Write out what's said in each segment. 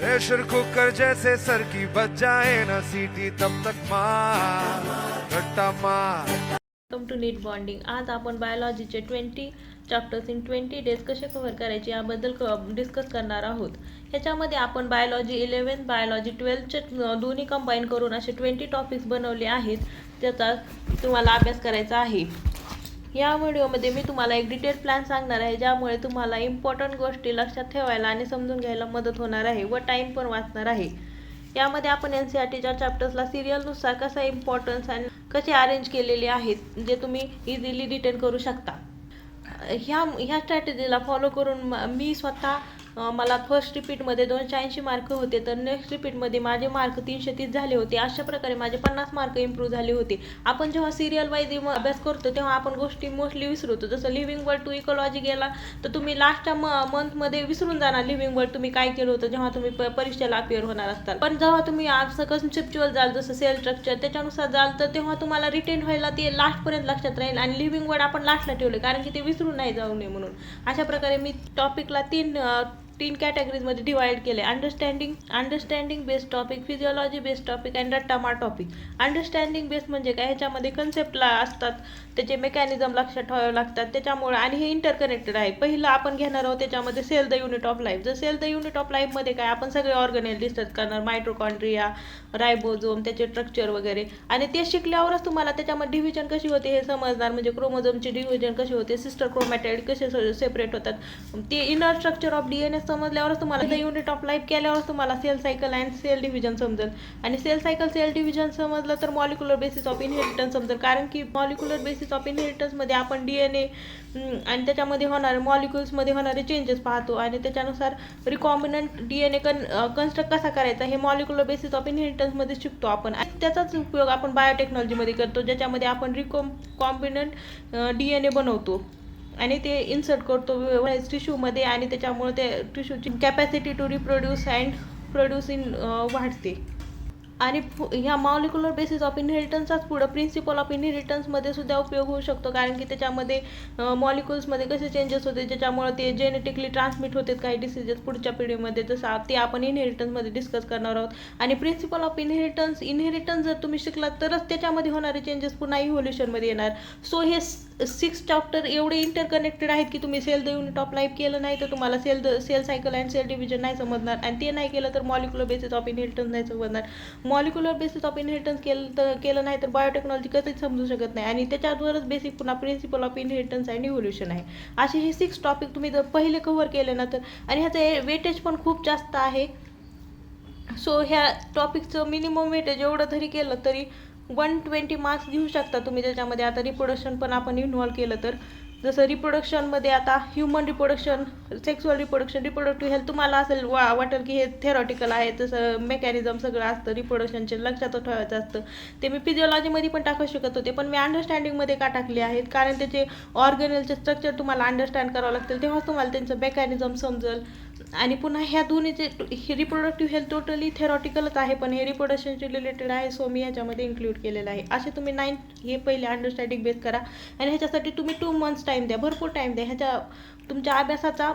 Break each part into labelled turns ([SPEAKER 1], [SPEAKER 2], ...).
[SPEAKER 1] Pressure cooker जैसे sir की बच जाए ना सीटी तब तक मार रट्टा मार।
[SPEAKER 2] Welcome to NEET bonding. आज आपण बायोलॉजीचे 20 चॅप्टर्स इन 20 डेज कसे कव्हर करायचे याबद्दल डिस्कस करणार आहोत। ह्याच्यामध्ये आपण बायोलॉजी 11, बायोलॉजी 12चे दोन्ही कंबाईन करून असे 20 टॉपिक्स बनवले आहेत, त्याचा तुम्हाला अभ्यास करायचा आहे। या व्हिडिओमध्ये मी तुम्हाला एक डिटेल प्लॅन सांगणार आहे, ज्यामुळे तुम्हाला इम्पॉर्टंट गोष्टी लक्षात ठेवायला आणि समजून घ्यायला मदत होणार आहे व टाईम पण वाचणार आहे। यामध्ये आपण NCERTच्या चॅप्टर्सला सिरियलनुसार कसा इम्पॉर्टन्स आणि कसे अरेंज केलेले आहेत, जे तुम्ही इझिली रिटेन करू शकता। ह्या स्ट्रॅटेजीला फॉलो करून मी स्वतः मला फर्स्ट रिपीटमध्ये 280 मार्क होते, तर नेक्स्ट रिपीटमध्ये माझे मार्क 330 झाले होते। अशा प्रकारे माझे 50 मार्क इम्प्रूव्ह झाले होते। आपण जेव्हा सिरियल वाईज अभ्यास करतो तेव्हा आपण गोष्टी मोस्टली विसरतो। जसं लिव्हिंग वर्ल्ड टू इकॉलॉजी गेला तर तुम्ही लास्टच्या मंथमध्ये विसरून जाणार लिव्हिंग वर्ल्ड तुम्ही काय केलं होतं जेव्हा तुम्ही परीक्षेला अपिअर होणार असताल। पण जेव्हा तुम्ही असं कन्सेप्च्युअल जाल, जसं सेल स्ट्रक्चर त्याच्यानुसार जाल, तर तेव्हा तुम्हाला रिटेन व्हायला ते लास्टपर्यंत लक्षात राहील आणि लिव्हिंग वर्ल्ड आपण लास्टला ठेवले कारण की ते विसरून नाही जाऊ नये म्हणून। अशा प्रकारे मी टॉपिकला तीन कॅटेगरीजमध्ये डिवाइड केले। Understanding based topic, physiology based topic and रट्टा मार टॉपिक। अंडरस्टँडिंग बेस्ड म्हणजे काय, ह्याच्यामध्ये कन्सेप्टला असतात, त्याचे मेकॅनिझम लक्षात ठेवावे लागतात त्याच्यामुळे, आणि हे इंटरकनेक्टेड आहे। पहिलं आपण घेणार आहोत त्याच्यामध्ये cell the unit of life. जर सेल द युनिट ऑफ लाईफमध्ये काय आपण सगळे ऑर्गनेल डिस्कस करणार, मायटोकॉन्ड्रिया, रायबोझोम, त्याचे स्ट्रक्चर वगैरे, आणि ते शिकल्यावरच तुम्हाला त्याच्यामध्ये डिव्हिजन कशी होते हे समजणार, म्हणजे क्रोमोझोमचे डिव्हिजन कसे होते, सिस्टर क्रोमॅटाइड कसे सेपरेट होतात, ते इनर स्ट्रक्चर ऑफ DNA समजल्यावरच तुम्हाला द युनिट ऑफ लाईफ केल्यावरच तुम्हाला cell cycle and cell division समजेल। आणि सेल सायकल सेल डिव्हिजन समजलं तर मॉलिक्युलर बेसिस ऑफ इनहेरिटन्स समजेल, कारण की मॉलिक्युलर बेसिस ऑफ इनहेरिटन्समध्ये आपण DNA आणि त्याच्यामध्ये होणारे मॉलिक्युल्समध्ये होणारे चेंजेस पाहतो, आणि त्याच्यानुसार रिकॉम्बिनंट DNA कन्स्ट्रक्ट कसा करायचा हे मॉलिक्युलर बेसिस ऑफ इनहेरिटन्समध्ये शिकतो आपण। आणि त्याचाच उपयोग आपण बायोटेक्नॉलॉजीमध्ये करतो, ज्याच्यामध्ये आपण कॉम्बिनंट DNA बनवतो आणि ते इन्सर्ट करतो टिश्यूमध्ये, आणि त्याच्यामुळे ते टिश्यूची capacity to reproduce and produce इन वाढते। आणि ह्या मॉलिक्युलर बेसिस ऑफ इनहेरिटन्सचाच पुढं प्रिन्सिपल ऑफ इनहेरिटन्समध्ये सुद्धा उपयोग होऊ शकतो, कारण की त्याच्यामध्ये मॉलिक्युल्समध्ये कसे चेंजेस होते ज्याच्यामुळे ते जेनेटिकली ट्रान्समिट होतात काही डिसीजेस पुढच्या पिढीमध्ये, जसं ते आपण इनहेरिटन्समध्ये डिस्कस करणार आहोत। आणि प्रिन्सिपल ऑफ इनहेरिटन्स जर तुम्ही शिकलात तरच त्याच्यामध्ये होणारे चेंजेस पुन्हा इव्होल्युशनमध्ये येणार। सो हे 6 चॅप्टर एवढे इंटरकनेक्टेड आहेत की तुम्ही cell the unit of life केलं नाही तर तुम्हाला cell cycle and cell division नाही समजणार, आणि ते नाही केलं तर मॉलिक्युलर बेसिस ऑफ इनहेरिटन्स नाही समजणार। मॉलिक्युलर बेसिस ऑफ इनहेरिटन्स केलं नाही तर बायोटेक्नॉलॉजी कधीच समजू शकत नाही, आणि त्याच्यावरच बेसिक पुन्हा principle of inheritance and evolution आहे। असे हे 6 टॉपिक तुम्ही जर पहिले कव्हर केले ना तर, आणि ह्याचं वेटेज पण खूप जास्त आहे। सो ह्या टॉपिकचं मिनिमम वेटेज एवढं जरी केलं तरी 120 मार्क्स घेऊ शकता तुम्ही त्याच्यामध्ये। आता रिप्रोडक्शन पण आपण इन्व्हॉल्व केलं तर, जसं रिप्रोडक्शनमध्ये आता human reproduction, sexual reproduction, reproductive health तुम्हाला असेल वाटेल की हे थेरॉटिकल आहे, तसं मेकॅनिझम सगळं असतं रिप्रोडक्शनचे लक्षात ठेवायचं असतं, ते मी फिजिओलॉजीमध्ये पण टाकू शकत होते, पण मी अंडरस्टँडिंगमध्ये का टाकले आहेत, कारण त्याचे ऑर्गनेलचे स्ट्रक्चर तुम्हाला अंडरस्टँड करावं लागतील, तेव्हाच तुम्हाला त्यांचं मेकॅनिझम समजेल। आणि पुन्हा ह्या दोन्हीचे रिप्रोडक्टिव्ह हेल्थ टोटली थेरॉटिकलच आहे, पण हे रिप्रोडक्शनशी रिलेटेड आहे, सो मी ह्याच्यामध्ये इन्क्लूड केलेलं आहे। असे तुम्ही 9 हे पहिले अंडरस्टँडिंग बेस करा, आणि ह्याच्यासाठी तुम्ही 2 मंथ्स टाईम द्या, भरपूर टाईम द्या। ह्याच्या तुमच्या अभ्यासाचा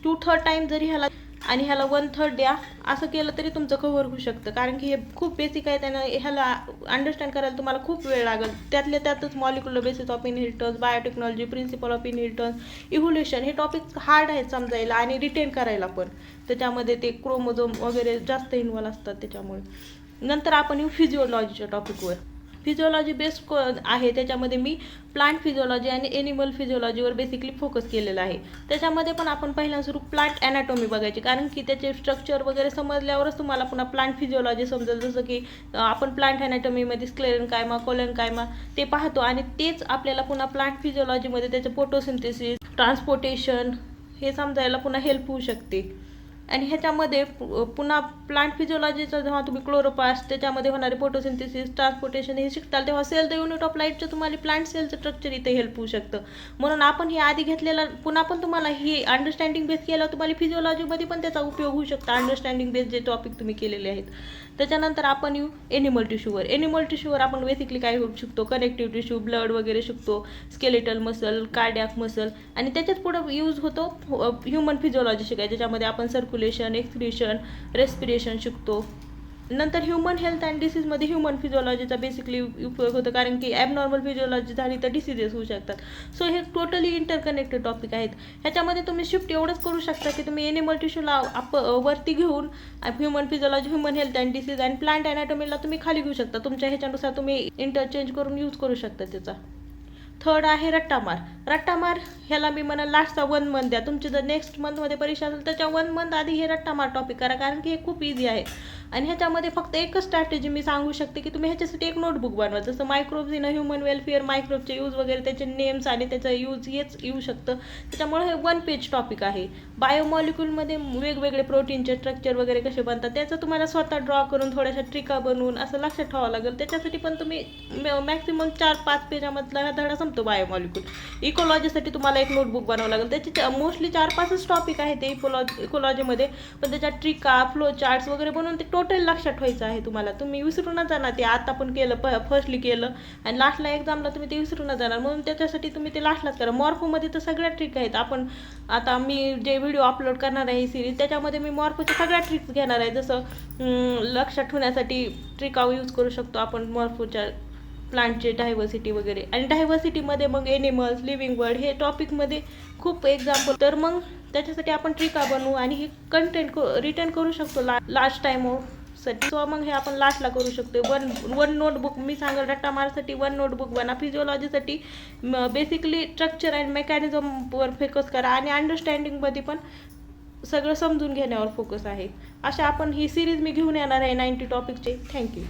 [SPEAKER 2] 2/3 टाईम जरी ह्याला आणि ह्याला 1/3 द्या, असं केलं तरी तुमचं कव्हर होऊ शकतं, कारण की हे खूप बेसिक आहे, त्यानं ह्याला अंडरस्टँड करायला तुम्हाला खूप वेळ लागेल। त्यातल्या त्यातच molecular basis of inheritance, biotechnology, principle of inheritance, evolution हे टॉपिक हार्ड आहेत समजायला आणि रिटेन करायला पण, त्याच्यामध्ये ते क्रोमोझोम वगैरे जास्त इन्व्हॉल्व असतात त्याच्यामुळे। नंतर आपण येऊ फिजिओलॉजीच्या टॉपिकवर। फिजिओलॉजी बेस्ड आहे, त्याच्यामध्ये मी प्लांट फिजिओलॉजी आणि एनिमल फिजिओलॉजीवर बेसिकली फोकस केलेला आहे। त्याच्यामध्ये पण आपण पहिल्या सुरू प्लांट ॲनाटॉमी बघायची, कारण की त्याचे स्ट्रक्चर वगैरे समजल्यावरच तुम्हाला पुन्हा प्लांट फिजिओलॉजी समजेल। जसं की आपण प्लांट ॲनाटॉमीमध्ये स्क्लेरनकायमा, कोलेनकायमा ते पाहतो, आणि तेच आपल्याला पुन्हा प्लांट फिजिओलॉजीमध्ये त्याचं फोटोसिंथेसिस, ट्रान्सपोर्टेशन हे समजायला पुन्हा हेल्प होऊ शकते। आणि ह्याच्यामध्ये पुन्हा प्लांट फिजिओलॉजीचं जेव्हा तुम्ही क्लोरोप्लास्ट त्याच्यामध्ये होणारे फोटोसिंथेसिस, ट्रान्सपोर्टेशन हे शिकताल, तेव्हा सेल द युनिट ऑफ लाईफचं तुम्हाला प्लांट सेलचं स्ट्रक्चर इथे हेल्प होऊ शकतं। म्हणून आपण हे आधी घेतलेलं पुन्हा पण तुम्हाला ही अंडरस्टँडिंग बेस केलं तुम्हाला फिजिओलॉजीमध्ये पण त्याचा उपयोग होऊ शकतो, अंडरस्टँडिंग बेस जे टॉपिक तुम्ही केलेले आहेत। त्याच्यानंतर आपण येऊ एनिमल टिश्यूवर। एनिमल टिश्यूवर आपण बेसिकली काय शिकतो, कनेक्टिव्ह टिश्यू, ब्लड वगैरे शिकतो, स्केलेटल मसल, कार्डियाक मसल, आणि त्याच्याच पुढं यूज होतो ह्युमन फिजिओलॉजी शिकायची, ज्याच्यामध्ये आपण सर्क्युलेशन, एक्सक्रिशन, रेस्पिरेशन शिकतो. नंतर ह्युमन हेल्थ अँड डिसीजमध्ये ह्युमन फिजिओलॉजीचा बेसिकली उपयोग होतो, कारण की ॲबनॉर्मल फिजिओलॉजी झाली तर डिसीजेस होऊ शकतात. सो हे टोटली इंटरकनेक्टेड टॉपिक आहेत. ह्याच्यामध्ये तुम्ही शिफ्ट एवढंच करू शकता की तुम्ही एनिमल टिश्यूला वरती घेऊन human physiology, human health and disease and plant अॅनाटॉमीला तुम्ही खाली घेऊ शकता. तुमच्या ह्याच्यानुसार तुम्ही इंटरचेंज करून यूज करू शकता त्याचा. थर्ड आहे रट्टामार. रट्टामार ह्याला मी म्हणा लास्टचा 1 मंथ द्या. तुमची जर नेक्स्ट मंथमध्ये परीक्षा असेल त्याच्या 1 मंथ आधी हे रट्टामार टॉपिक करा, कारण की हे खूप इझी आहे. आणि ह्याच्यामध्ये फक्त एकच स्ट्रॅटेजी मी सांगू शकते की तुम्ही ह्याच्यासाठी एक नोटबुक बनवा. जसं मायक्रोब्स इन ह्युमन वेलफेअर, मायक्रोबचे यूज वगैरे, त्याचे नेम्स आणि त्याचा यूज हेच येऊ शकतं. त्याच्यामुळे हे 1 पेज टॉपिक आहे. बायोमॉलिक्यूलमध्ये वेगवेगळे प्रोटीनचे स्ट्रक्चर वगैरे कसे बनतात त्याचं तुम्हाला स्वतः ड्रॉ करून थोड्याशा ट्रिका बनवून असं लक्षात ठेवावं लागेल. त्याच्यासाठी पण तुम्ही मॅक्सिमम 4-5 पेजामधला हा धडा संपतो बायोमॉलिक्यूल. इकोलॉजीसाठी तुम्हाला एक नोटबुक बनवावं लागेल. त्याचे मोस्टली 4-5च टॉपिक आहे ते इकोलॉजीमध्ये, पण त्याच्यात ट्रिका, फ्लो चार्ट्स वगैरे बनवून ते टोटल लक्षात ठेवायचं आहे तुम्हाला. तुम्ही विसरूनच जाणार ते. आता पण केलं, फर्स्टली केलं आणि लास्टला एक्झामला तुम्ही ते विसरूनच जाणार, म्हणून त्याच्यासाठी तुम्ही ते लास्टलाच करा. मॉर्फोमध्ये तर सगळ्या ट्रिक आहेत. आपण आता मी जे व्हिडिओ अपलोड करणार आहे ही सिरीज, त्याच्यामध्ये मी मॉर्फोच्या सगळ्या ट्रिक्स घेणार आहे. जसं लक्षात ठेवण्यासाठी ट्रिका यूज करू शकतो आपण मॉर्फोच्या, प्लांटचे डायव्हर्सिटी वगैरे. आणि डायव्हर्सिटीमध्ये मग एनिमल्स, लिव्हिंग वर्ल्ड हे टॉपिकमध्ये खूप एक्झाम्पल. तर मग त्याच्यासाठी आपण ट्रिका बनवू आणि हे कंटेंट रिटर्न करू शकतो लास्ट टाइम साठी. सो मग हे आपण लास्टला करू शकतो. वन नोटबुक मी सांगेल रट्टामारसाठी 1 नोटबुक बना. फिजिओलॉजीसाठी बेसिकली स्ट्रक्चर अँड मेकॅनिझमवर फोकस करा आणि अंडरस्टँडिंगमध्ये पण सगळं समजून घेण्यावर फोकस आहे. अशा आपण ही सिरीज मी घेऊन येणार आहे 90 टॉपिकचे. थँक्यू.